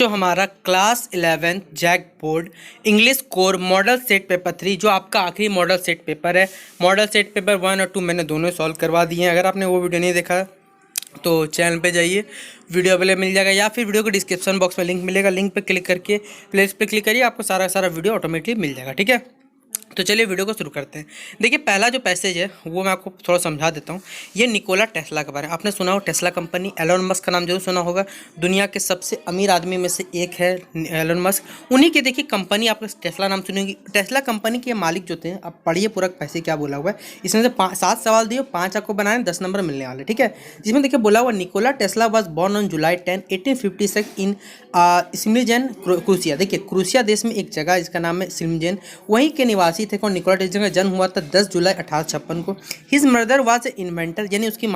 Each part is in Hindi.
जो हमारा class 11 JAC board English core model set paper 3 जो आपका आखिरी मॉडल सेट पेपर है। मॉडल सेट पेपर 1 और 2 मैंने दोनों सॉल्व करवा दिए हैं। अगर आपने वो वीडियो नहीं देखा तो चैनल पे जाइए, वीडियो अवेलेबल मिल जाएगा, या फिर वीडियो को डिस्क्रिप्शन बॉक्स में लिंक मिलेगा, लिंक पे क्लिक करके प्लेलिस्ट पे क्लिक करिए, आपको सारा वीडियो ऑटोमेटिकली मिल जाएगा। ठीक है, तो चलिए वीडियो को शुरू करते हैं। देखिए, पहला जो पैसेज है वो मैं आपको थोड़ा समझा देता हूँ। ये निकोला टेस्ला के बारे में आपने सुना हो। टेस्ला कंपनी, एलोन मस्क का नाम जरूर सुना होगा। दुनिया के सबसे अमीर आदमी में से एक है एलोन मस्क। उन्हीं की देखिए कंपनी, आपने टेस्ला नाम सुनेगी। टेस्ला कंपनी के मालिक जो थे, आप पढ़िए पूरा पैसे क्या बोला हुआ है। इसमें से 7 सवाल दिए, 5 आपको बनाए, 10 नंबर मिलने वाले। ठीक है, जिसमें देखिए बोला हुआ Nikola Tesla was born on July 10, 1856 इन सिम्लिजेन, क्रूसिया। देखिए, क्रूसिया देश में एक जगह जिसका नाम है सिम्लिजेन, वहीं के निवासी थे। कौन? निकोला टेस्ला का जन्म हुआ था 10 जुलाई 1856 को। His mother was a inventor, यानी उनकी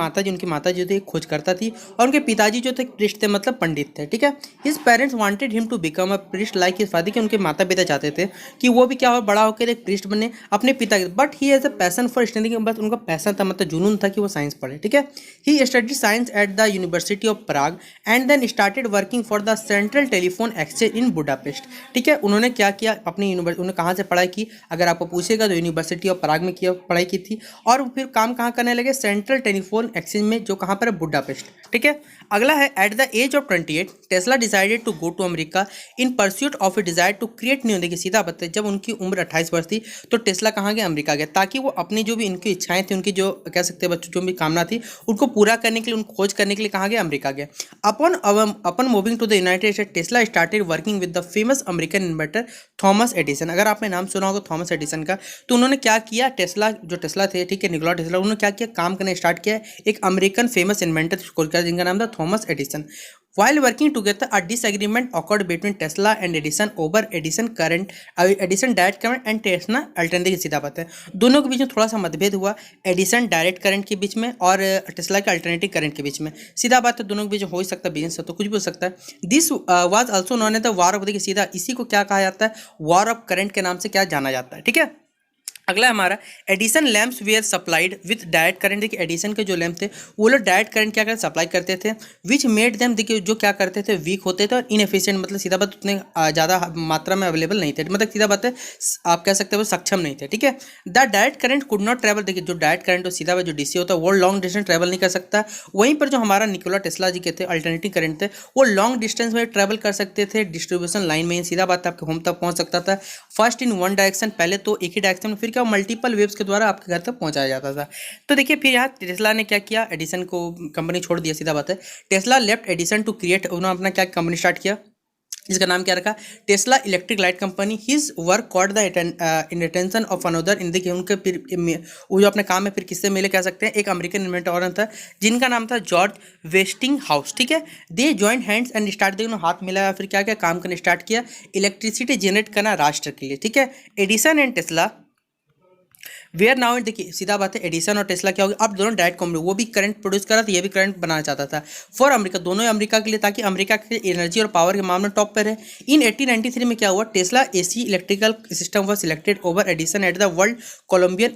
माता जो थी खोजकर्ता थी, और उनके पिताजी जो थे प्रिस्ट थे, मतलब पंडित थे। ठीक है, his parents wanted him to become a priest like his father, कि उनके माता पिता चाहते थे कि वो भी क्या हो, बड़ा होकर एक प्रिस्ट बने अपने पिता के। But he has a passion for studying, बस उनका पैशन था, मतलब जुनून था कि वो साइंस पढ़े। ठीक है, he studied science at the university of Prague and then started working for the central telephone exchange in Budapest. ठीक है, उन्होंने क्या किया, अपनी यूनिवर्सिटी, उन्होंने कहाँ से पढ़ाई की, अगर आपको पूछेगा तो यूनिवर्सिटी ऑफ प्राग में किया, पढ़ाई की थी। और फिर काम कहाँ करने लगे, सेंट्रल टेलीफोन एक्सचेंज में, जो कहाँ पर है, बुडापेस्ट। ठीक है, अगला है at the age of 28 Tesla decided to go to America in pursuit of a desire to create new. देखिए, सीधा बताइए, जब उनकी उम्र 28 वर्ष थी तो टेस्ला कहाँ गया, अमेरिका गया, ताकि वो अपनी जो भी इनकी इच्छाएं थी, उनकी जो कह सकते हैं बच्चों जो भी कामना थी, उनको पूरा करने के लिए, उनको खोज करने के लिए कहाँ गया, अमेरिका गया। Upon moving to the United State Tesla started working with the famous American inventor Thomas Edison. अगर आपने नाम सुना होगा थॉमस एडिसन का, तो उन्होंने क्या किया, टेस्ला जो टेस्ला थे, ठीक है, निकोला टेस्ला, उन्होंने क्या किया, काम करना स्टार्ट किया एक अमेरिकन फेमस इन्वेंटर जिनका नाम था Thomas Edison. While working together, a disagreement occurred between Tesla and Edison over Edison direct current and Tesla alternating। सीधा बात है, दोनों के बीच में थोड़ा सा मतभेद हुआ, एडिसन डायरेक्ट करंट के बीच में और टेस्ला के अल्टरनेटिव करंट के बीच में। सीधा बात है, दोनों के बीच हो ही सकता है बिजनेस, तो कुछ भी हो सकता है। This was also known as the war of, देखिए सीधा इसी को क्या कहा जाता है, वॉर ऑफ करंट के नाम से क्या जाना जाता है। ठीक है, अगला हमारा Edison lamps were supplied with direct current. देखिए, एडिसन के जो लैम्प थे वो लोग डायरेक्ट करंट क्या करते, सप्लाई करते थे, विच मेड देम, देखिए जो क्या करते थे, वीक होते थे और इनएफिशिएंट, मतलब सीधा बात उतने ज़्यादा मात्रा में अवेलेबल नहीं थे, मतलब सीधा बात है आप कह सकते हो वो सक्षम नहीं थे। ठीक है, the direct current could not travel. देखिए, जो डायरेक्ट करंट सीधा जो डीसी होता है वो लॉन्ग डिस्टेंस ट्रैवल नहीं कर सकता। वहीं पर जो हमारा निकोला टेस्ला जी के थे अल्टरनेटिव करंट थे, वो लॉन्ग डिस्टेंस में ट्रैवल कर सकते थे, डिस्ट्रीब्यूशन लाइन में, सीधा बात आपके होम तक पहुंच सकता था। फर्स्ट इन वन डायरेक्शन, पहले तो एक ही डायरेक्शन में, फिर क्या मल्टीपल वेव्स के द्वारा आपके घर तक पहुंचाया जाता था। तो देखिए, फिर यहाँ टेस्ला ने क्या किया, एडिसन को कंपनी छोड़ दिया, सीधा बात है। Tesla left Edison to create, उन्होंने अपना क्या कंपनी स्टार्ट किया, जिसका नाम क्या रखा, Tesla electric light company. His work caught the intention of another in, देखिए उनके फिर वो जो अपने काम में फिर किससे मिले कह सकते हैं, एक अमेरिकन इन्वेंटर और था जिनका नाम था जॉर्ज वेस्टिंग हाउस। ठीक है, दे जॉइंट हैंड्स एंड स्टार्ट, देखो हाथ मिलाया, फिर क्या क्या काम करना स्टार्ट किया, इलेक्ट्रिसिटी जनरेट करना राष्ट्र के लिए। ठीक है, Edison and Tesla were now, देखिए सीधा बात है, एडिसन और टेस्ला क्या होगा, अब दोनों डायरेक्ट कंपनी, वो भी करंट प्रोड्यूस कर रहा था, ये भी करंट बनाना चाहता था फॉर अमेरिका, दोनों ही अमेरिका के लिए, ताकि अमेरिका के एनर्जी और पावर के मामले में टॉप पर है। इन 1893 में क्या हुआ, Tesla AC electrical system was selected over Edison at the world Columbian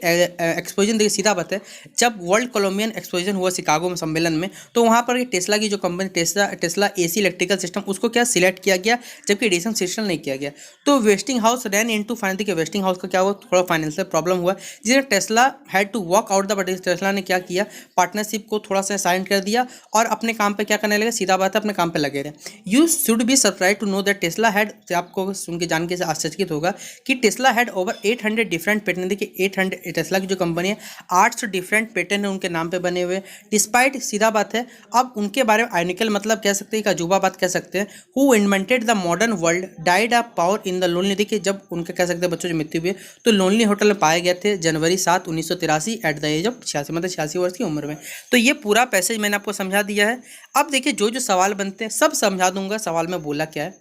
exposition. देखिए सीधा बात है, जब वर्ल्ड कोलंबियन एक्सपोजिशन हुआ शिकागो में सम्मेलन में, तो वहाँ पर टेस्ला की जो company Tesla AC electrical system, उसको क्या सिलेक्ट किया गया, जबकि एडिसन सिस्टम नहीं किया गया। तो Westinghouse ran into finance, के वेस्टिंग हाउस का क्या हुआ, थोड़ा फाइनेंशियल प्रॉब्लम हुआ, जिसने Tesla had to walk out the, but Tesla ने क्या किया, पार्टनरशिप को थोड़ा सा साइन कर दिया और अपने काम पे क्या करने लगे, सीधा बात है अपने काम पे लगे रहे। You should be surprise to know that Tesla had, आपको सुन के जान के आश्चर्यचकित होगा कि Tesla had over 800 different patent. देखिए 800, टेस्ला की जो कंपनी है 800 डिफरेंट पेटेंट है उनके नाम पे बने हुए, डिस्पाइट, सीधा बात है। अब उनके बारे में आइनिकल, मतलब कह सकते हैं एक अजूबा बात कह सकते हैं, who invented the modern world died of power in the lonely. देखिए, जब उनके कह सकते हैं बच्चों की मृत्यु हुई तो लोनली होटल में पाए गए थे जनवरी 7, 1983 एट द एज ऑफ 86, मतलब 86 वर्ष की उम्र में। तो ये पूरा पैसेज मैंने आपको समझा दिया है। अब देखिए, जो जो सवाल बनते हैं सब समझा दूंगा, सवाल में बोला क्या है,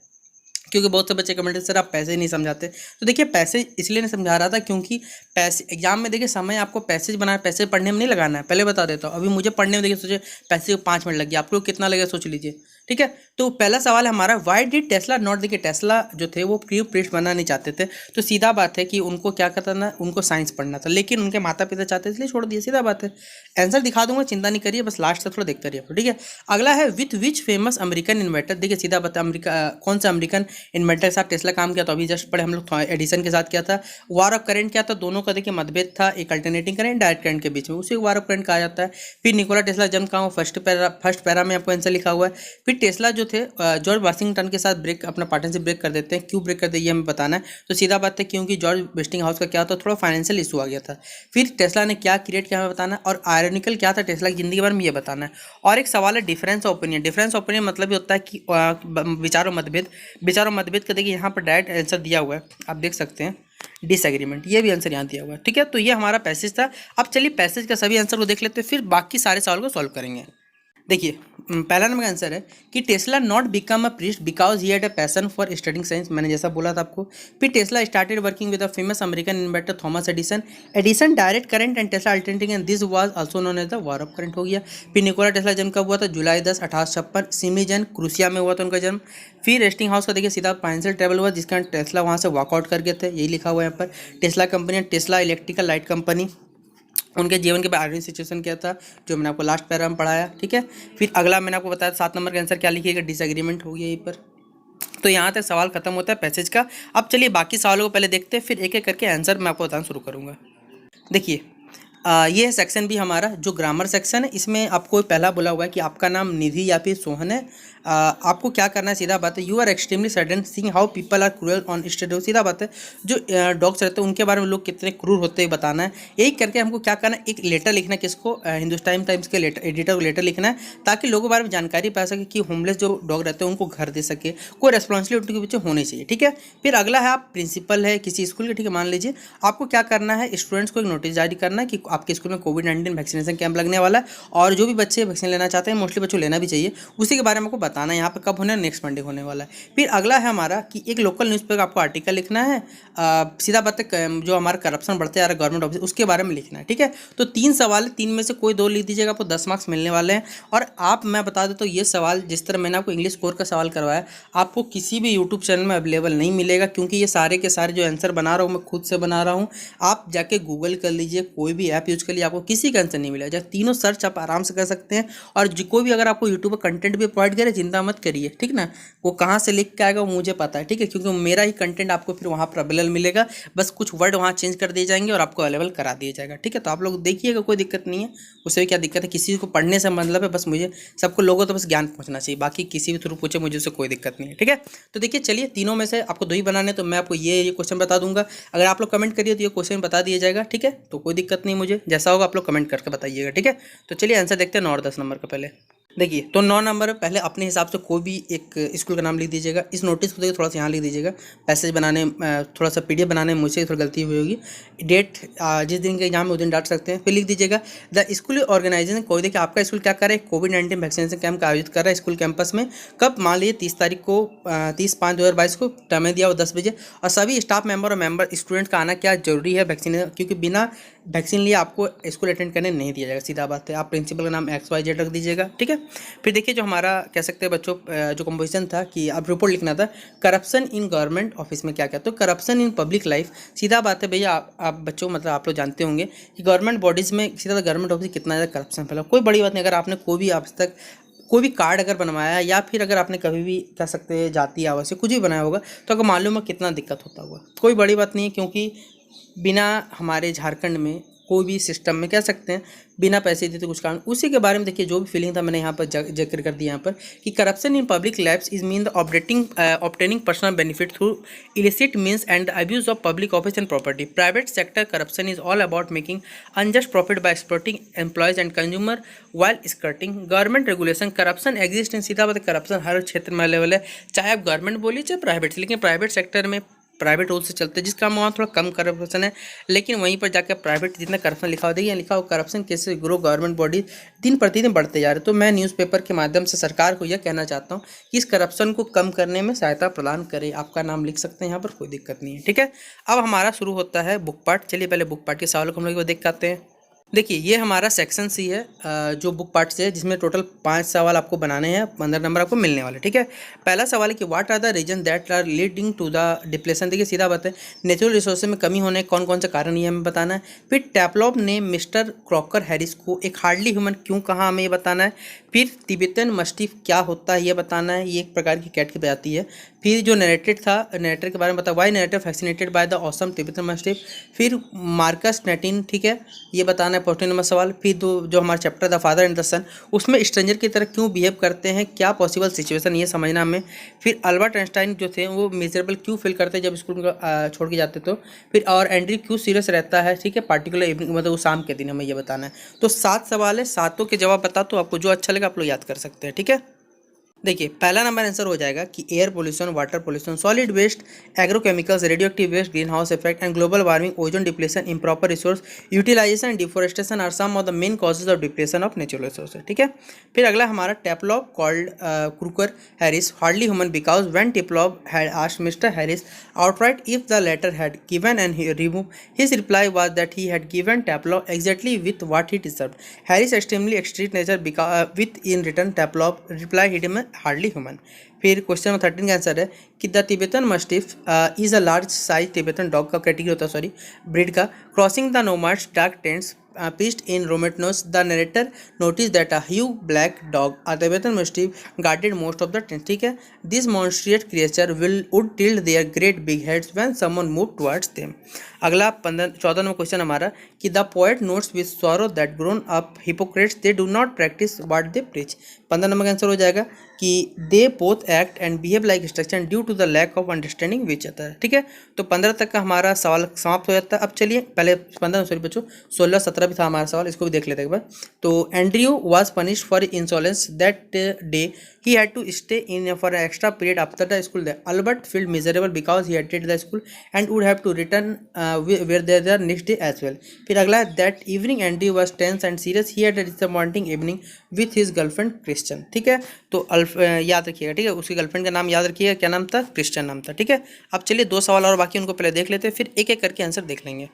क्योंकि बहुत से बच्चे कमेंट सर आप पैसे नहीं समझाते। तो देखिए, पैसे इसलिए नहीं समझा रहा था क्योंकि पैसे एग्जाम में, देखिए समय आपको पैसेज बनाना, पैसे पढ़ने में नहीं लगाना है, पहले बता देता हूँ। अभी मुझे पढ़ने में देखिए सोचिए पैसे को 5 मिनट लग गया, आप लोग कितना लगेगा सोच लीजिए। ठीक है, तो पहला सवाल है हमारा, व्हाई डिड टेस्ला नॉट, देखिए टेस्ला जो थे वो क्रू प्रिस्ट बनना नहीं चाहते थे, तो सीधा बात है कि उनको क्या करना था, उनको साइंस पढ़ना था, लेकिन उनके माता पिता चाहते इसलिए छोड़ दिया, सीधा बात है। आंसर दिखा दूंगा, चिंता नहीं करिए, बस लास्ट तक थोड़ा देखते रहिए, ठीक है। अगला है, with which famous American inventor, देखिए सीधा बात है, अमेरिका कौन सा अमेरिकन इन्वेंटर के साथ टेस्ला काम किया, तो अभी जस्ट पढ़े हम लोग, एडिसन के साथ किया था। वार ऑफ करंट क्या था, दोनों का देखिए मतभेद था, एक अल्टरनेटिंग करंट डायरेक्ट करंट के बीच में, उसी को वार ऑफ करंट कहा जाता है। फिर निकोला टेस्ला जन्म कहाँ हुआ, फर्स्ट पैरा में आपको आंसर लिखा हुआ है। फिर टेस्ला जो थे जॉर्ज वाशिंगटन के साथ ब्रेक, अपना पार्टनरशिप ब्रेक कर देते हैं, क्यों ब्रेक करते हैं ये हमें बताना है। तो सीधा बात है, क्योंकि जॉर्ज वेस्टिंग हाउस का क्या होता, थोड़ा फाइनेंशियल इशू आ गया था। फिर टेस्ला ने क्या क्रिएट किया हमें बताना है, और आयरनिकल क्या था टेस्ला की जिंदगी के बारे में ये बताना है। और एक सवाल है difference of opinion, difference of opinion मतलब ये होता है कि विचारों मतभेद का देखिए यहाँ पर डायरेक्ट आंसर दिया हुआ है, आप देख सकते हैं, डिसएग्रीमेंट, ये भी आंसर यहाँ दिया हुआ है, ठीक है। तो ये हमारा पैसेज था। अब चलिए पैसेज का सभी आंसर को देख लेते हैं, फिर बाकी सारे सवाल को सॉल्व करेंगे। देखिए पहला नंबर का आंसर है कि Tesla not become a priest because he had a passion for studying science, मैंने जैसा बोला था आपको। फिर Tesla started working with a famous American inventor Thomas Edison, Edison direct current and Tesla alternating and this was also known as the war of current, हो गया। फिर निकोला टेस्ला जन्म कब हुआ था, जुलाई 10 1856, सिमीजन क्रूसिया में हुआ था उनका जन्म। फिर वेस्टिंग हाउस का देखिए सीधा फाइनेंशियल ट्रबल हुआ, जिसका टेस्ला वहाँ से वॉकआउट कर गए थे, यही लिखा हुआ है यहाँ पर। Tesla company Tesla electrical light company, उनके जीवन के आर्थिक सिचुएशन क्या था, जो मैंने आपको लास्ट पैरा में पढ़ाया, ठीक है। फिर अगला मैंने आपको बताया 7 नंबर का आंसर क्या लिखिएगा, डिसएग्रीमेंट हो गया यहीं पर। तो यहाँ तक सवाल खत्म होता है पैसेज का। अब चलिए बाकी सवालों को पहले देखते हैं, फिर एक एक करके आंसर मैं आपको बताना शुरू करूँगा। देखिए ये सेक्शन भी हमारा जो ग्रामर सेक्शन है, इसमें आपको पहला बोला हुआ है कि आपका नाम निधि या फिर सोहन है। आपको क्या करना है, सीधा बात है, you are extremely sudden seeing how people are cruel on street, सीधा बात है, जो डॉग्स रहते हैं उनके बारे में लोग कितने क्रूर होते हैं बताना है। यही करके हमको क्या करना है, एक लेटर लिखना है, किसको, हिंदुस्तान टाइम्स के एडिटर को लेटर लिखना है, ताकि लोगों के बारे में जानकारी पा सके कि होमलेस जो डॉग रहते हैं उनको घर दे सके, कोई रेस्पॉन्सिबिलिटी उनके पीछे होनी चाहिए, ठीक है। फिर अगला है, आप प्रिंसिपल है किसी स्कूल के, ठीक है, मान लीजिए, आपको क्या करना है, स्टूडेंट्स को एक नोटिस जारी करना है कि आपके स्कूल में कोविड-19 वैक्सीनेशन कैंप लगने वाला है, और जो भी बच्चे वैक्सीन लेना चाहते हैं, मोस्टली बच्चों लेना भी चाहिए, उसी के बारे में आपको बताना है, यहाँ पर कब होना है, नेक्स्ट मंडे होने वाला है। फिर अगला है हमारा कि एक लोकल न्यूज़पेपर का आपको आर्टिकल लिखना है, सीधा बात है, जो हमारा करप्शन बढ़ते आ रहा है गवर्नमेंट ऑफिस, उसके बारे में लिखना है, ठीक है। तो 3 सवाल है, 3 में से कोई 2 लिख दीजिएगा, आपको 10 मार्क्स मिलने वाले हैं। और मैं बता देता हूँ, ये सवाल जिस तरह मैंने आपको इंग्लिश कोर का सवाल करवाया, आपको किसी भी यूट्यूब चैनल में अवेलेबल नहीं मिलेगा, क्योंकि ये सारे के सारे जो आंसर बना रहा हूँ मैं खुद से बना रहा हूँ। आप जाके गूगल कर लीजिए, कोई भी ऐप यूज़ कर लीजिए, आपको किसी का आंसर नहीं मिलेगा, जब तीनों सर्च आप आराम से कर सकते हैं। और कोई भी अगर आपको यूट्यूब पर कंटेंट भी प्रोवाइड करे, चिंता मत करिए, ठीक ना, वो कहाँ से लिख के आएगा वो मुझे पता है, ठीक है, क्योंकि मेरा ही कंटेंट आपको फिर वहाँ पर अवेलेबल मिलेगा, बस कुछ वर्ड वहाँ चेंज कर दिए जाएंगे और आपको अवेलेबल करा दिया जाएगा, ठीक है। तो आप लोग देखिएगा, कोई दिक्कत नहीं है, उससे क्या दिक्कत है, किसी को पढ़ने से मतलब है, बस मुझे सबको लोगों तो बस ज्ञान पहुँचना चाहिए, बाकी किसी भी थ्रू पूछे मुझे उससे कोई दिक्कत नहीं है, ठीक है। तो देखिए चलिए, तीनों में से आपको 2 ही बनाने, तो मैं आपको ये क्वेश्चन बता दूंगा, अगर आप लोग कमेंट करिए तो ये क्वेश्चन बता दिया जाएगा, ठीक है। तो कोई दिक्कत नहीं, मुझे जैसा होगा आप लोग कमेंट करके बताइएगा, ठीक है। तो चलिए आंसर देखते हैं 9 और 10 नंबर का पहले। देखिए, तो 9 नंबर पहले अपने हिसाब से कोई भी एक स्कूल का नाम लिख दीजिएगा, इस नोटिस को देखिए थोड़ा सा यहाँ लिख दीजिएगा, पैसेज बनाने थोड़ा सा पीडीएफ बनाने में मुझसे थोड़ी गलती हुई होगी, डेट जिस दिन का एग्जाम है उस दिन डाल सकते हैं। फिर लिख दीजिएगा द स्कूल ऑर्गेनाइजेशन, कोई देखिए आपका स्कूल क्या कर रहा है, कोविड-19 वैक्सीनेशन कैंप का आयोजित कर रहा है स्कूल कैंपस में, कब, मान लीजिए 30 तारीख को, 30/5/2022 को टाइम दिया वो 10 बजे, और सभी स्टाफ मेंबर और मेंबर स्टूडेंट का आना क्या जरूरी है वैक्सीन, क्योंकि बिना वैक्सीन लिए आपको स्कूल अटेंड करने नहीं दिया जाएगा, सीधा बात है। आप प्रिंसिपल का नाम XYZ रख दीजिएगा, ठीक है। फिर देखिए, जो हमारा कह सकते हैं बच्चों, जो कंपोजिशन था कि अब रिपोर्ट लिखना था, करप्शन इन गवर्नमेंट ऑफिस में क्या क्या, तो करप्शन इन पब्लिक लाइफ, सीधा बात है भैया, आप बच्चों मतलब आप लोग जानते होंगे कि गवर्नमेंट बॉडीज़ में सीधा गवर्नमेंट ऑफिस कितना ज़्यादा करप्शन फैला, कोई बड़ी बात नहीं। अगर आपने कोई भी आज तक कोई भी कार्ड अगर बनवाया, या फिर अगर आपने कभी भी कह सकते हैं जाति आवासीय कुछ भी बनाया होगा, तो आपको मालूम है कितना दिक्कत होता होगा, कोई बड़ी बात नहीं है, क्योंकि बिना हमारे झारखंड में कोई भी सिस्टम में कह सकते हैं बिना पैसे दिए तो कुछ काम, उसी के बारे में देखिए जो भी फीलिंग था मैंने यहाँ पर जिक्र कर दिया यहाँ पर, कि corruption in public lives is mean the obtaining personal benefit through illicit means and the abuse of public office and property. Private sector corruption is all about making unjust profit by exploiting employees and consumer while skirting government regulation. Corruption exist in, सीधा बात, करप्शन हर क्षेत्र में अवेलेबल है, चाहे आप गवर्नमेंट बोलिए चाहे प्राइवेट, लेकिन प्राइवेट सेक्टर में प्राइवेट रूल से चलते हैं, जिसका वहाँ थोड़ा कम करप्शन है, लेकिन वहीं पर जाकर प्राइवेट जितना करप्शन लिखा हो, देखिए लिखा हो करप्शन कैसे ग्रो गवर्नमेंट बॉडी दिन प्रतिदिन बढ़ते जा रहे हैं। तो मैं न्यूज़पेपर के माध्यम से सरकार को यह कहना चाहता हूँ कि इस करप्शन को कम करने में सहायता प्रदान करें। आपका नाम लिख सकते हैं यहाँ पर, कोई दिक्कत नहीं है, ठीक है। अब हमारा शुरू होता है बुक पार्ट। चलिए पहले बुक पार्ट के सवालों को हम लोग देख के आते हैं। देखिए ये हमारा सेक्शन सी है जो बुक पार्ट से है, जिसमें टोटल 5 सवाल आपको बनाने हैं, 15 नंबर आपको मिलने वाले। ठीक है, पहला सवाल है कि what are the reason that are leading to the depletion. देखिए सीधा बात है, नेचुरल रिसोर्स में कमी होने कौन कौन सा कारण ये हमें बताना है। फिर टैपलॉप ने मिस्टर क्रॉकर हैरिस को एक हार्डली ह्यूमन क्यों कहा, हमें ये बताना है। फिर तिब्बतन मस्टिफ क्या होता है ये बताना है, ये एक प्रकार की कैट की प्रजाति है। फिर जो नरेटेड था, नरेटर के बारे में बता, why narrator fascinated by the awesome Tibetan mastiff. फिर मार्कस नेटिन, ठीक है, ये बताना है 14 नंबर सवाल। फिर जो हमारा chapter the father and the son, उसमें स्ट्रेंजर की तरह क्यों बिहेव करते हैं, क्या पॉसिबल सिचुएशन, ये समझना हमें। फिर अल्बर्ट आइंस्टाइन जो थे वो मिजरेबल क्यों फील करते हैं जब स्कूल छोड़ के जाते तो। फिर और एंड्रयू क्यों सीरियस रहता है, ठीक है, पार्टिकुलर इवनिंग मतलब वो शाम के दिन, हमें ये बताना है। तो 7 सवाल है, सातों के जवाब बता तो आपको जो अच्छा लगे आप लोग याद कर सकते हैं। ठीक है, देखिए पहला नंबर आंसर हो जाएगा कि air pollution, water pollution, solid waste, agrochemicals, radioactive waste, green house effect and global warming, ozone depletion, improper resource utilisation, deforestation are some of the main causes of depletion of natural resources. ठीक है, फिर अगला हमारा Taplow called Crocker Harris hardly human because when Taplow had asked mister Harris outright if the latter had given and he removed. His reply was that he had given Taplov exactly with what he deserved. Harris extremely extreme nature with in return Taplov replied him hardly human. फिर क्वेश्चन नंबर 13 का आंसर है कि the Tibetan mastiff is a large size Tibetan dog का कैटेगरी होता है, सॉरी ब्रीड का, crossing the nomads dark tents pitched in Rometnos. The narrator noticed that a huge black dog, a Tibetan mastiff, guarded most of the tent. ठीक है, this monstrous creature would tilt their great big heads when someone moved towards them. अगला 14 नंबर क्वेश्चन हमारा कि the poet notes with sorrow that grown up hypocrites they do not practice what they preach. 15 number का आंसर हो जाएगा कि they both act and behave like instruction due to the lack of understanding which other. ठीक है, तो 15 तक का हमारा सवाल समाप्त हो जाता है। अब चलिए पहले 15 सॉरी बच्चों 16 17 भी था हमारा सवाल, इसको भी देख लेते हैं एक बार। तो Andrew was punished for insolence that day, he had to stay in for an extra period after the school day. Albert felt miserable because he hated the school and would have to return where they were next day as well. फिर अगला that evening Andrew was tense and serious. He had a disappointing evening with his girlfriend Christian. ठीक है, तो याद रखिएगा, ठीक है, उसकी गर्लफ्रेंड का नाम याद रखिएगा, क्या नाम था, क्रिश्चियन नाम था। ठीक है, अब चलिए 2 सवाल और बाकी उनको पहले देख लेते हैं, फिर एक एक करके आंसर देख लेंगे।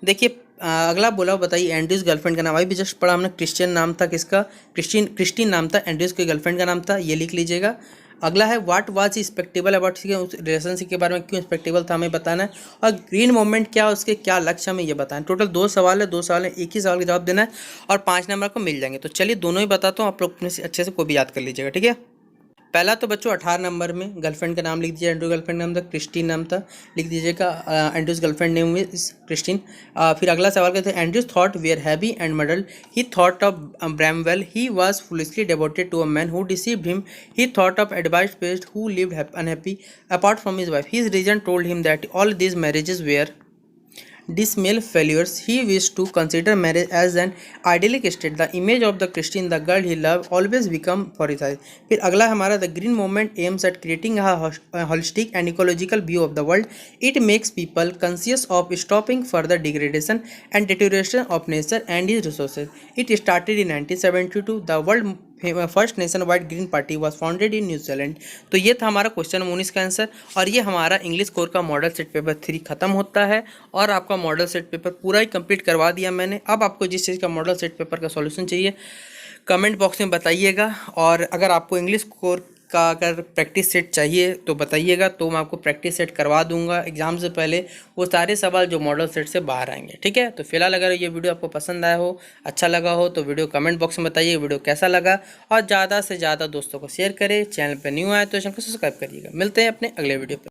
देखिए अगला बोला, बताइए एंड्रयूज गर्लफ्रेंड का नाम, अभी भी जस्ट पढ़ा हमने, क्रिश्चियन नाम था किसका, क्रिस्टीन नाम था, एंड्रयूज की गर्लफ्रेंड का नाम था, ये लिख लीजिएगा। अगला है व्हाट वाज स्पेक्टेबल अबाउट, उस रिलेशनशिप के बारे में क्यों स्पेक्टेबल था हमें बताना है। और ग्रीन मूवमेंट क्या, उसके क्या लक्ष्य हमें ये बताना है। टोटल 2 सवाल है, 2 सवाल है, एक ही सवाल का जवाब देना है और 5 नंबर को मिल जाएंगे। तो चलिए दोनों ही बताता हूँ, आप लोग अपने से अच्छे से कोई भी याद कर लीजिएगा। ठीक है, पहला तो बच्चों 18 नंबर में गर्लफ्रेंड का नाम लिख दीजिए, एंड्रू गर्लफ्रेंड नाम था, क्रिस्टीन नाम था, लिख दीजिएगा Andrew's girlfriend name is Christine. फिर अगला सवाल कहते हैं Andrew's thought were heavy and muddled, he thought of Bramwell, he was foolishly devoted to a man who deceived him, he thought of advice based who lived unhappy apart from his wife, his reason told him that all these marriages were dismal failures. He wished to consider marriage as an idyllic state. The image of the Christian, the girl he loved, always become for his eyes. फिर अगला हमारा the green movement aims at creating a holistic and ecological view of the world. It makes people conscious of stopping further degradation and deterioration of nature and its resources. It started in 1972. The world first nation wide green party was founded in New Zealand. तो ये था हमारा क्वेश्चन 19 का आंसर, और ये हमारा इंग्लिश कोर का मॉडल सेट पेपर 3 खत्म होता है और आपका मॉडल सेट पेपर पूरा ही कंप्लीट करवा दिया मैंने। अब आपको जिस चीज़ का मॉडल सेट पेपर का सॉल्यूशन चाहिए कमेंट बॉक्स में बताइएगा, और अगर आपको इंग्लिश कोर का अगर प्रैक्टिस सेट चाहिए तो बताइएगा, तो मैं आपको प्रैक्टिस सेट करवा दूंगा एग्जाम से पहले, वो सारे सवाल जो मॉडल सेट से बाहर आएंगे। ठीक है, तो फिलहाल अगर ये वीडियो आपको पसंद आया हो, अच्छा लगा हो, तो वीडियो कमेंट बॉक्स में बताइए वीडियो कैसा लगा, और ज़्यादा से ज़्यादा दोस्तों को शेयर करें। चैनल पर न्यू आए तो चैनल को सब्सक्राइब करिएगा। मिलते हैं अपने अगले वीडियो पर।